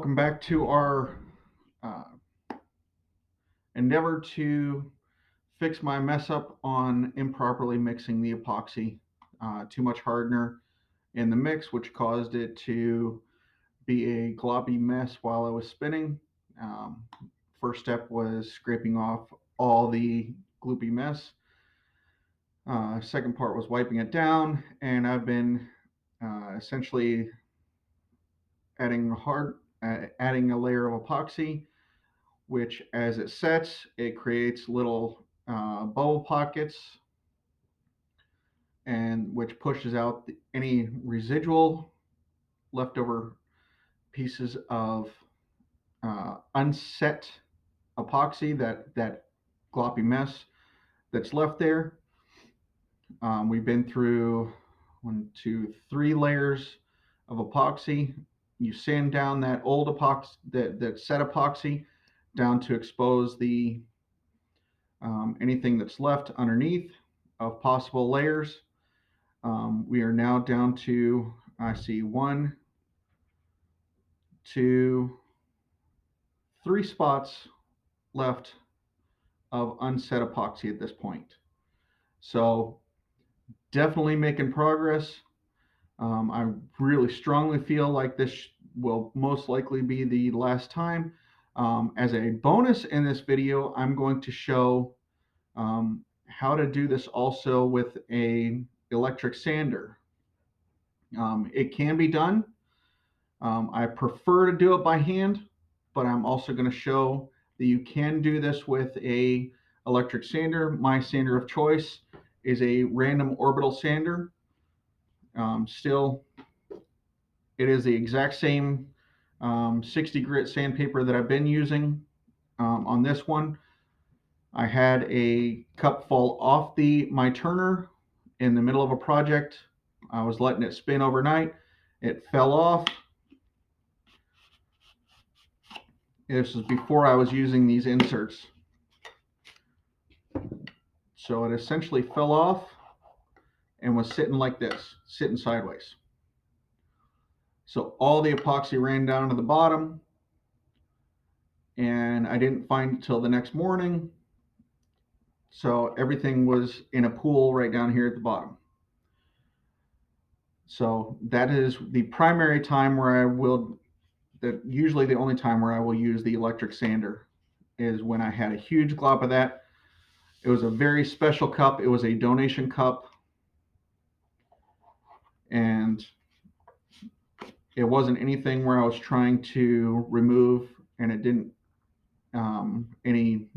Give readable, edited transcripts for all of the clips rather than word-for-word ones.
welcome back to our uh, endeavor to fix my mess up on improperly mixing the epoxy. Too much hardener in the mix, which caused it to be a gloppy mess while I was spinning. Um, First step was scraping off all the gloopy mess. Second part was wiping it down, and I've been essentially adding a layer of epoxy, which as it sets, it creates little bubble pockets, and which pushes out any residual leftover pieces of unset epoxy, that gloppy mess that's left there. We've been through 3 layers of epoxy. You sand down that old epoxy, that set epoxy, down to expose the anything that's left underneath of possible layers. We are now down to, I see, 3 spots left of unset epoxy at this point. So definitely making progress. I really strongly feel like this will most likely be the last time. As a bonus in this video, I'm going to show how to do this also with a electric sander. It can be done. I prefer to do it by hand, but I'm also going to show that you can do this with a electric sander. My sander of choice is a random orbital sander. Still, it is the exact same 60 grit sandpaper that I've been using on this one. I had a cup fall off my turner in the middle of a project. I was letting it spin overnight. It fell off. This is before I was using these inserts. So it essentially fell off and was sitting like this, sitting sideways. So all the epoxy ran down to the bottom, and I didn't find it till the next morning. So everything was in a pool right down here at the bottom. So that is the primary time where usually the only time where I will use the electric sander is when I had a huge glop of that. It was a very special cup. It was a donation cup, and it wasn't anything where I was trying to remove, and it didn't any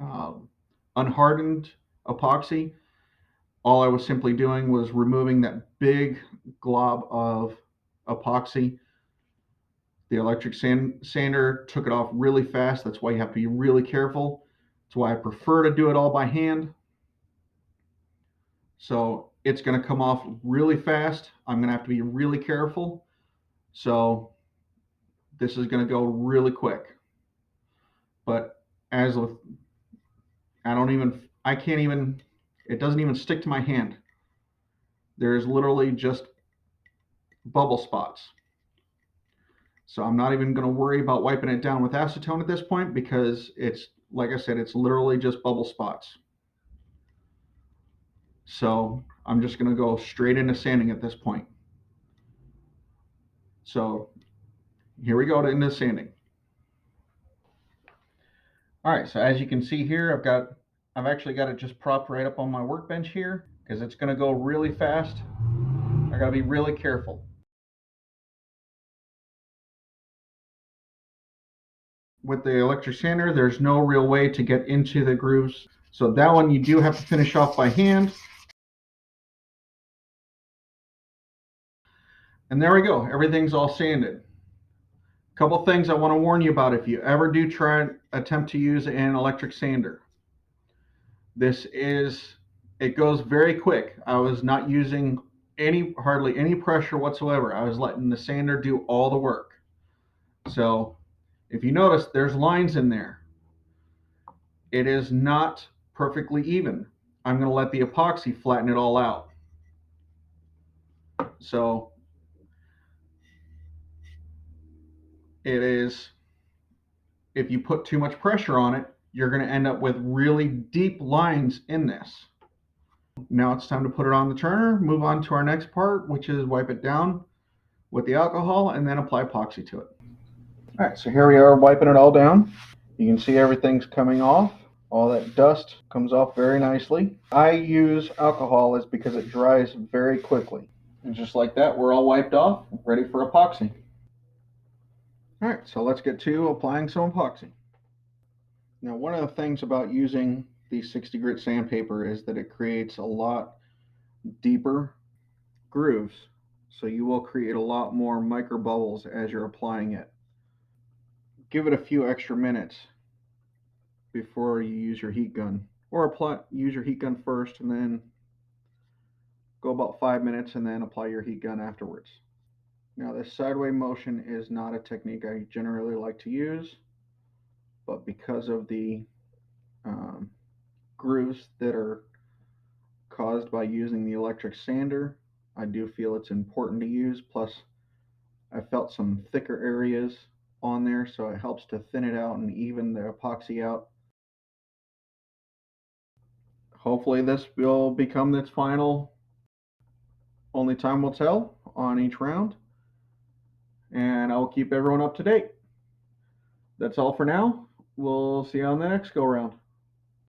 uh, unhardened epoxy. All I was simply doing was removing that big glob of epoxy. The electric sander took it off really fast. That's why you have to be really careful. That's why I prefer to do it all by hand. So it's going to come off really fast. I'm going to have to be really careful. So this is going to go really quick. But as with, I can't even, it doesn't even stick to my hand. There's literally just bubble spots. So I'm not even going to worry about wiping it down with acetone at this point, because it's, like I said, it's literally just bubble spots. So I'm just going to go straight into sanding at this point. So here we go into sanding. All right, so as you can see here, I've actually got it just propped right up on my workbench here, because it's going to go really fast. I got to be really careful. With the electric sander, there's no real way to get into the grooves. So that one you do have to finish off by hand. And there we go. Everything's all sanded. A couple things I want to warn you about if you ever do attempt to use an electric sander. It goes very quick. I was not using hardly any pressure whatsoever. I was letting the sander do all the work. So if you notice, there's lines in there. It is not perfectly even. I'm going to let the epoxy flatten it all out. So It is, if you put too much pressure on it, you're going to end up with really deep lines in this. Now it's time to put it on the turner, move on to our next part, which is wipe it down with the alcohol and then apply epoxy to it. All right, so here we are wiping it all down. You can see everything's coming off. All that dust comes off very nicely. I use alcohol is because it dries very quickly. And just like that, we're all wiped off, ready for epoxy. All right, so let's get to applying some epoxy. Now, one of the things about using the 60 grit sandpaper is that it creates a lot deeper grooves. So you will create a lot more micro bubbles as you're applying it. Give it a few extra minutes before you use your heat gun, or use your heat gun first and then go about 5 minutes and then apply your heat gun afterwards. Now, this sideway motion is not a technique I generally like to use, but because of the um, grooves that are caused by using the electric sander, I do feel it's important to use. Plus, I felt some thicker areas on there, so it helps to thin it out and even the epoxy out. Hopefully this will become its final. Only time will tell on each round, and I will keep everyone up to date. That's all for now. We'll see you on the next go round.